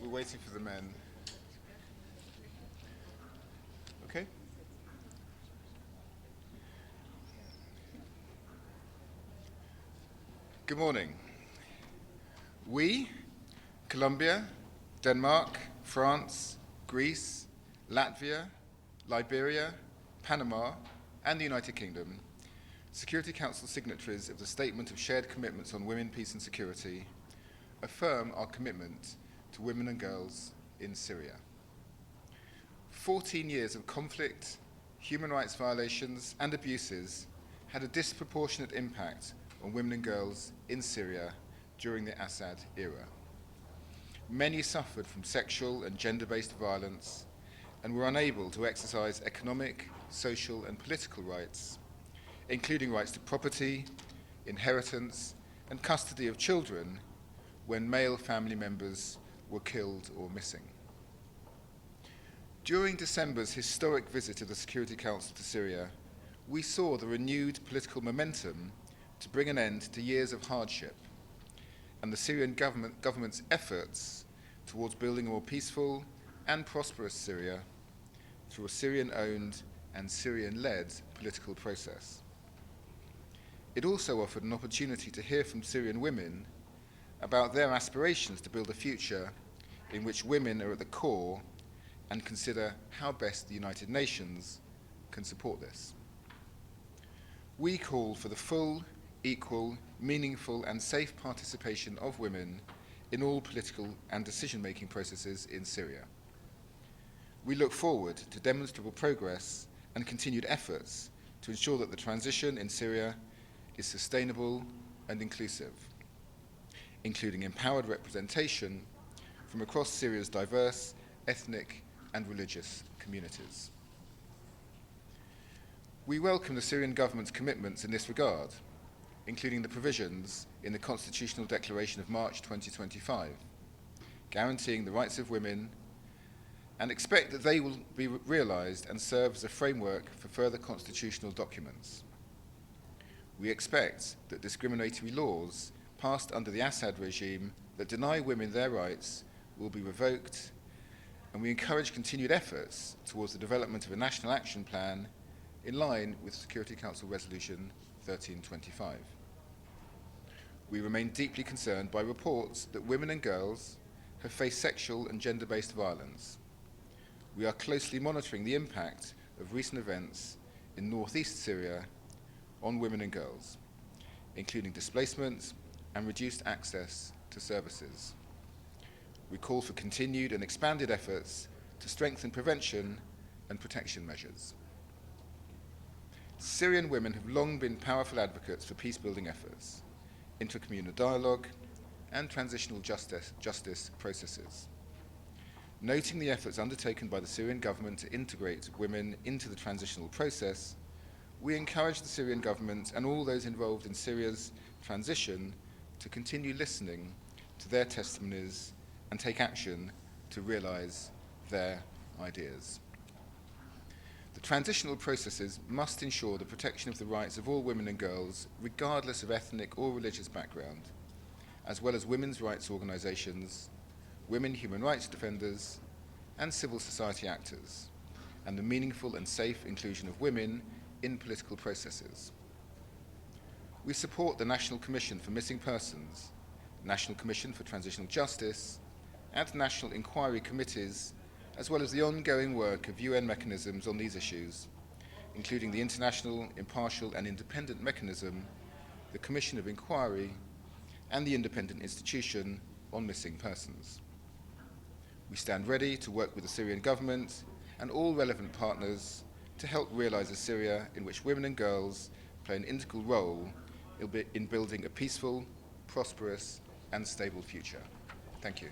We're waiting for the men. Okay. Good morning. We, Colombia, Denmark, France, Greece, Latvia, Liberia, Panama, and the United Kingdom, Security Council signatories of the Statement of Shared Commitments on Women, Peace and Security, affirm our commitment to women and girls in Syria. 14 years of conflict, human rights violations, and abuses had a disproportionate impact on women and girls in Syria during the Assad era. Many suffered from sexual and gender-based violence and were unable to exercise economic, social, and political rights, including rights to property, inheritance, and custody of children when male family members were killed or missing. During December's historic visit of the Security Council to Syria, we saw the renewed political momentum to bring an end to years of hardship and the Syrian government's efforts towards building a more peaceful and prosperous Syria through a Syrian-owned and Syrian-led political process. It also offered an opportunity to hear from Syrian women about their aspirations to build a future in which women are at the core and consider how best the United Nations can support this. We call for the full, equal, meaningful, and safe participation of women in all political and decision-making processes in Syria. We look forward to demonstrable progress and continued efforts to ensure that the transition in Syria is sustainable and inclusive, including empowered representation from across Syria's diverse ethnic and religious communities. We welcome the Syrian government's commitments in this regard, including the provisions in the Constitutional Declaration of March 2025, guaranteeing the rights of women, and expect that they will be realized and serve as a framework for further constitutional documents. We expect that discriminatory laws passed under the Assad regime that deny women their rights will be revoked, and we encourage continued efforts towards the development of a national action plan in line with Security Council Resolution 1325. We remain deeply concerned by reports that women and girls have faced sexual and gender-based violence. We are closely monitoring the impact of recent events in northeast Syria on women and girls, including displacement and reduced access to services. We call for continued and expanded efforts to strengthen prevention and protection measures. Syrian women have long been powerful advocates for peace-building efforts, intercommunal dialogue, and transitional justice processes. Noting the efforts undertaken by the Syrian government to integrate women into the transitional process, we encourage the Syrian government and all those involved in Syria's transition to continue listening to their testimonies and take action to realize their ideas. The transitional processes must ensure the protection of the rights of all women and girls, regardless of ethnic or religious background, as well as women's rights organizations, women human rights defenders, and civil society actors, and the meaningful and safe inclusion of women in political processes. We support the National Commission for Missing Persons, National Commission for Transitional Justice, and national inquiry committees, as well as the ongoing work of UN mechanisms on these issues, including the International, Impartial and Independent Mechanism, the Commission of Inquiry, and the Independent Institution on Missing Persons. We stand ready to work with the Syrian government and all relevant partners to help realize a Syria in which women and girls play an integral role in building a peaceful, prosperous, and stable future. Thank you.